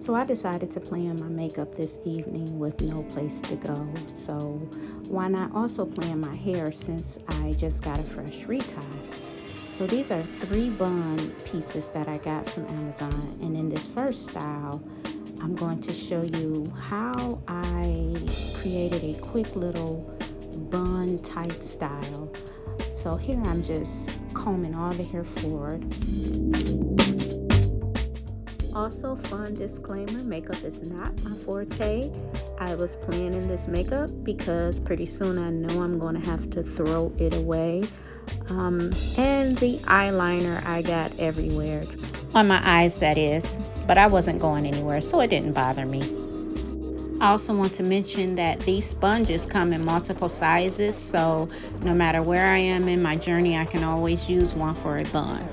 So I decided to plan my makeup this evening with no place to go. So why not also plan my hair since I just got a fresh retie? So these are 3 bun pieces that I got from Amazon. And in this first style, I'm going to show you how I created a quick little bun type style. So here I'm just combing all the hair forward. Also, fun disclaimer, makeup is not my forte. I was planning this makeup because pretty soon I know I'm going to have to throw it away. And the eyeliner I got everywhere. On my eyes, that is. But I wasn't going anywhere, so it didn't bother me. I also want to mention that these sponges come in multiple sizes, so no matter where I am in my journey, I can always use one for a bun.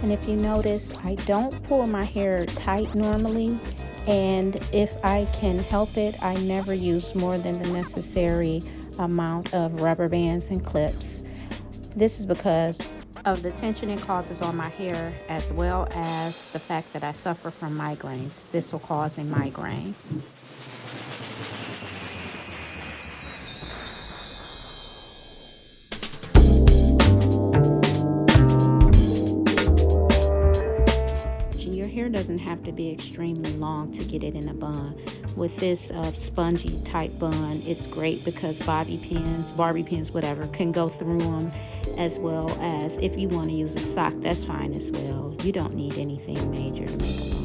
And if you notice, I don't pull my hair tight normally, and if I can help it, I never use more than the necessary amount of rubber bands and clips. This is because of the tension it causes on my hair, as well as the fact that I suffer from migraines. This will cause a migraine. Your hair doesn't have to be extremely long to get it in a bun. With this spongy type bun, it's great because bobby pins, whatever, can go through them, as well as if you want to use a sock, that's fine as well. You don't need anything major to make a bun.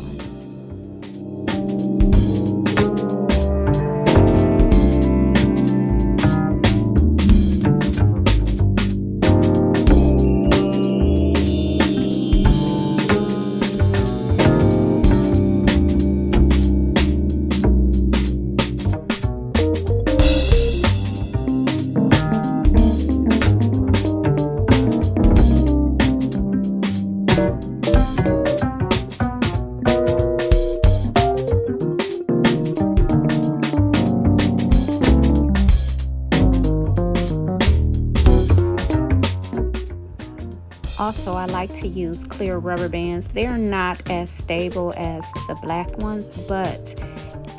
Also, I like to use clear rubber bands. They're not as stable as the black ones, but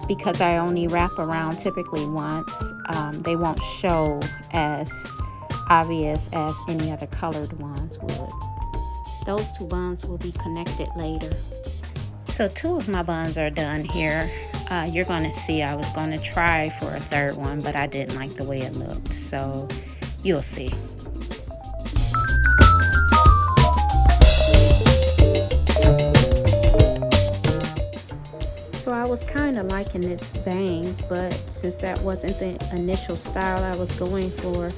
because I only wrap around typically once, they won't show as obvious as any other colored ones would. Those 2 buns will be connected later. So 2 of my buns are done here. You're going to see I was going to try for a 3rd one, but I didn't like the way it looked. So you'll see. So I was kind of liking this bang, but since that wasn't the initial style I was going for,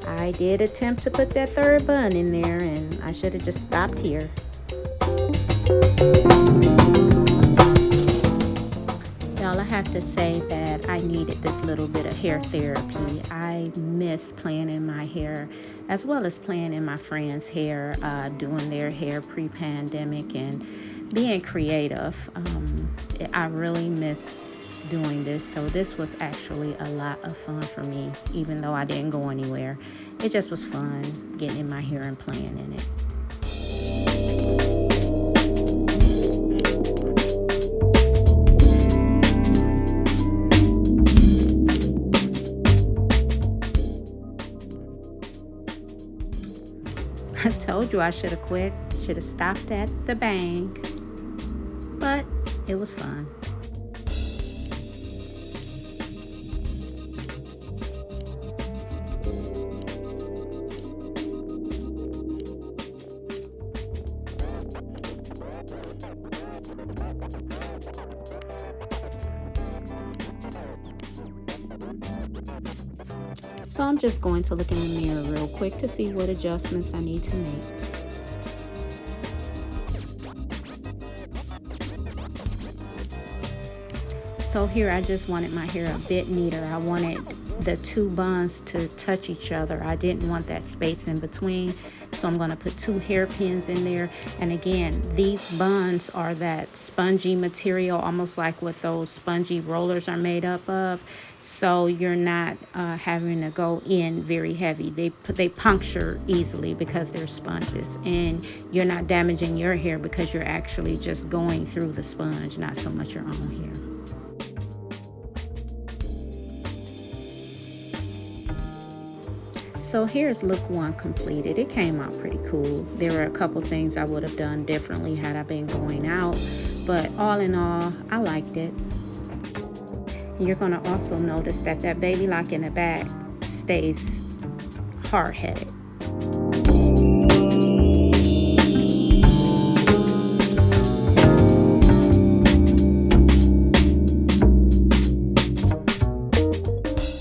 I did attempt to put that 3rd bun in there, and I should have just stopped here. Y'all, I have to say that I needed this little bit of hair therapy. I miss playing in my hair, as well as playing in my friends' hair, doing their hair pre-pandemic and being creative. I really miss doing this, so this was actually a lot of fun for me, even though I didn't go anywhere. It just was fun getting in my hair and playing in it. I told you I should have quit, should have stopped at the bang, but it was fun. So I'm just going to look in the mirror real quick to see what adjustments I need to make. So here I just wanted my hair a bit neater. I wanted the two buns to touch each other. I didn't want that space in between, so I'm going to put 2 hairpins in there. And again, these buns are that spongy material, almost like what those spongy rollers are made up of, so you're not having to go in very heavy. They puncture easily because they're sponges, and you're not damaging your hair because you're actually just going through the sponge, not so much your own hair. So here's look 1 completed. It came out pretty cool. There were a couple things I would have done differently had I been going out, but all in all, I liked it. You're going to also notice that that baby lock in the back stays hard-headed.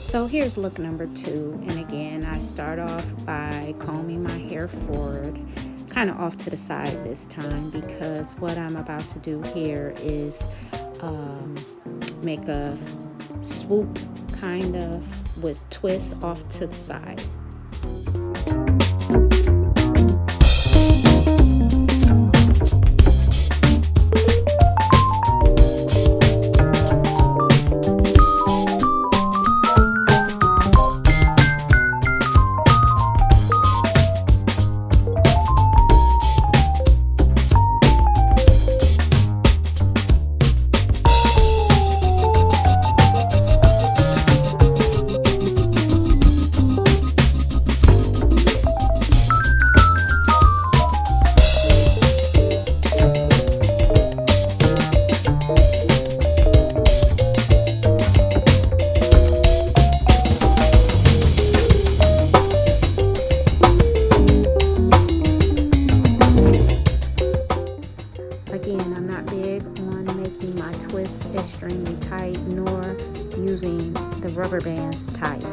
So here's look number 2, and again, I start off by combing my hair forward, kind of off to the side this time, because what I'm about to do here is make a swoop kind of with twists off to the side. Extremely tight, nor using the rubber bands tight.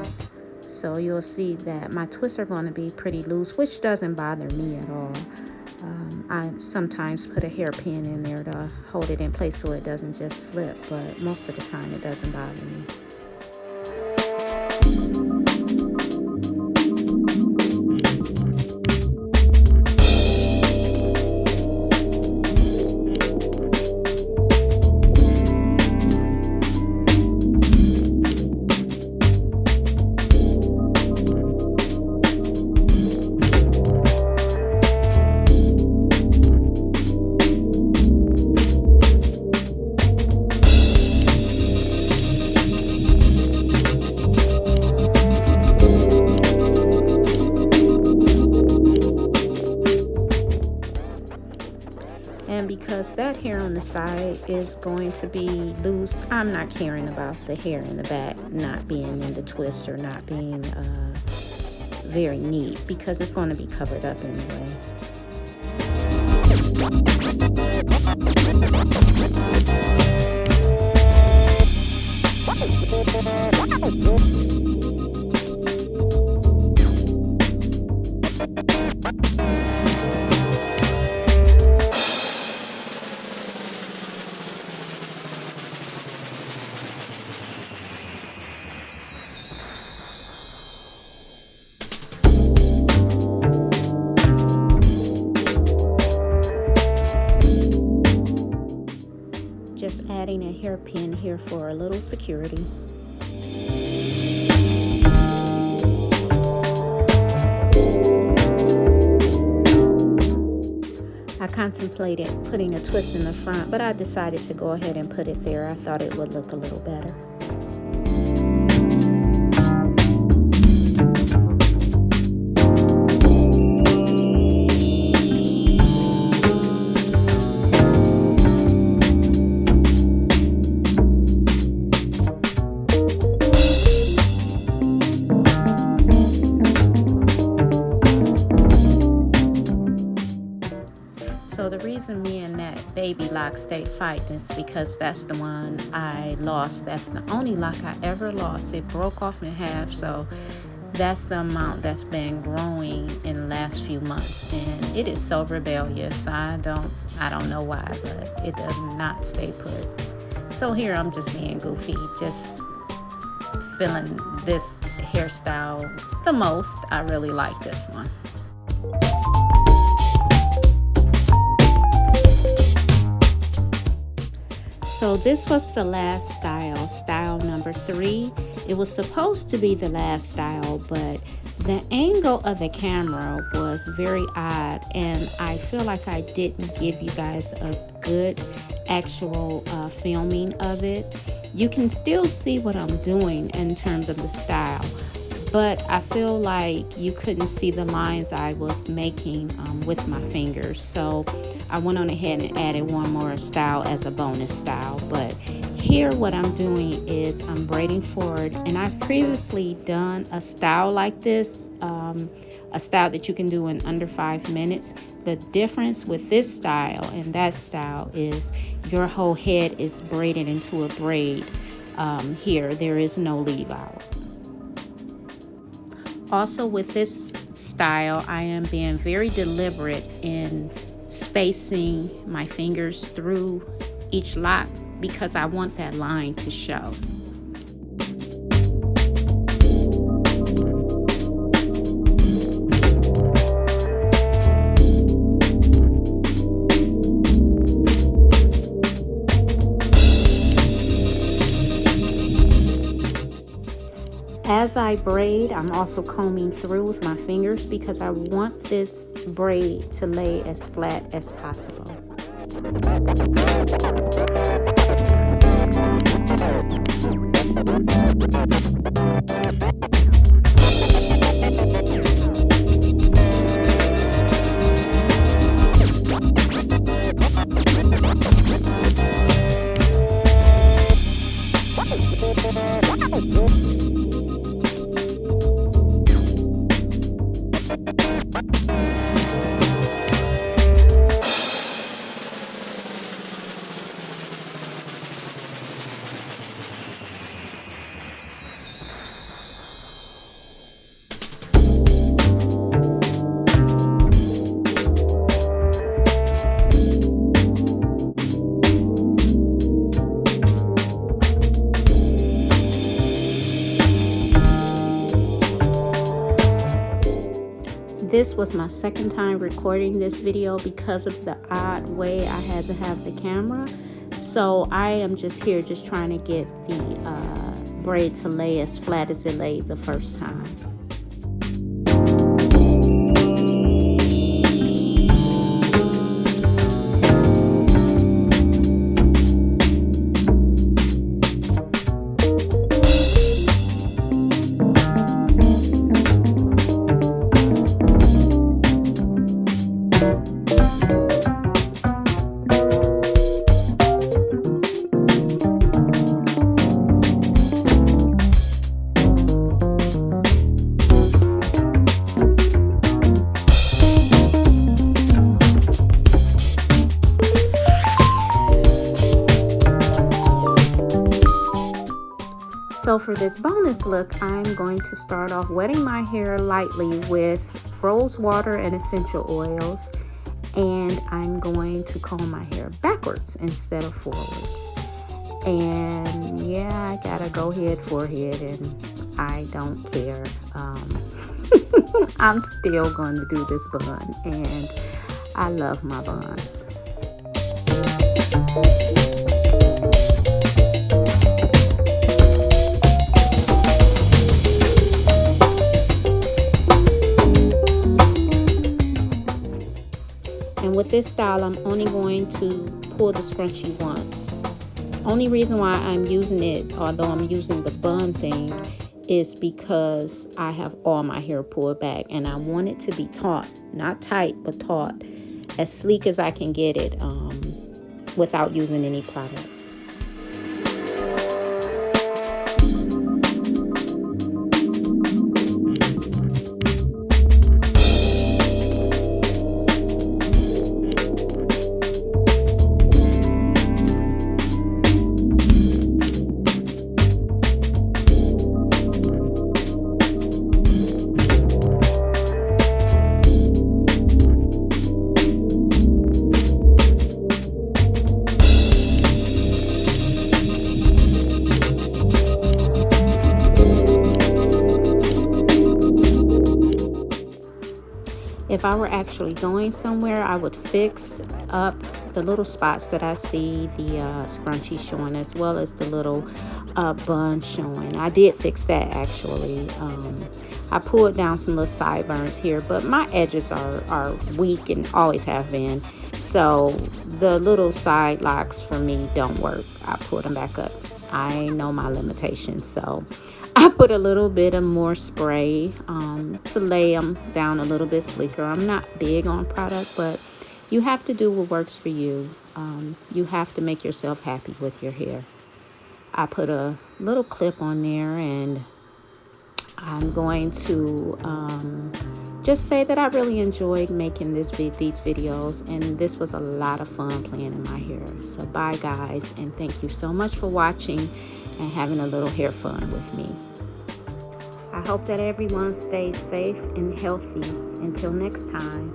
So you'll see that my twists are going to be pretty loose, which doesn't bother me at all. I sometimes put a hairpin in there to hold it in place so it doesn't just slip, but most of the time it doesn't bother me. And because that hair on the side is going to be loose, I'm not caring about the hair in the back not being in the twist or not being very neat, because it's going to be covered up anyway. Just adding a hairpin here for a little security. I contemplated putting a twist in the front, but I decided to go ahead and put it there. I thought it would look a little better. So the reason me and that baby lock stayed fighting is because that's the one I lost. That's the only lock I ever lost. It broke off in half, so that's the amount that's been growing in the last few months, and it is so rebellious. I don't know why, but it does not stay put. So here I'm just being goofy, just feeling this hairstyle the most. I really like this one. So this was the last style, style number 3. It was supposed to be the last style, but the angle of the camera was very odd, and I feel like I didn't give you guys a good actual filming of it. You can still see what I'm doing in terms of the style, but I feel like you couldn't see the lines I was making with my fingers. So I went on ahead and added one more style as a bonus style. But here what I'm doing is I'm braiding forward, and I've previously done a style like this, a style that you can do in under 5 minutes. The difference with this style and that style is your whole head is braided into a braid. Here there is no leave out. Also with this style, I am being very deliberate in spacing my fingers through each lock because I want that line to show. As I braid, I'm also combing through with my fingers because I want this braid to lay as flat as possible. This was my second time recording this video because of the odd way I had to have the camera. So I am just here just trying to get the braid to lay as flat as it laid the first time. So for this bonus look, I'm going to start off wetting my hair lightly with rose water and essential oils, and I'm going to comb my hair backwards instead of forwards. And yeah, I gotta go head for head, and I don't care. I'm still going to do this bun, and I love my buns. And with this style, I'm only going to pull the scrunchie once. Only reason why I'm using it, although I'm using the bun thing, is because I have all my hair pulled back and I want it to be taut, not tight, but taut, as sleek as I can get it without using any product. If I were actually going somewhere, I would fix up the little spots that I see the scrunchie showing, as well as the little bun showing. I did fix that actually. I pulled down some little sideburns here, but my edges are weak and always have been. So the little side locks for me don't work. I pulled them back up. I know my limitations, so I put a little bit of more spray to lay them down a little bit sleeker. I'm not big on product, but you have to do what works for you. You have to make yourself happy with your hair. I put a little clip on there, and I'm going to just say that I really enjoyed making these videos, and this was a lot of fun playing in my hair. So bye guys, and thank you so much for watching and having a little hair fun with me. I hope that everyone stays safe and healthy. Until next time.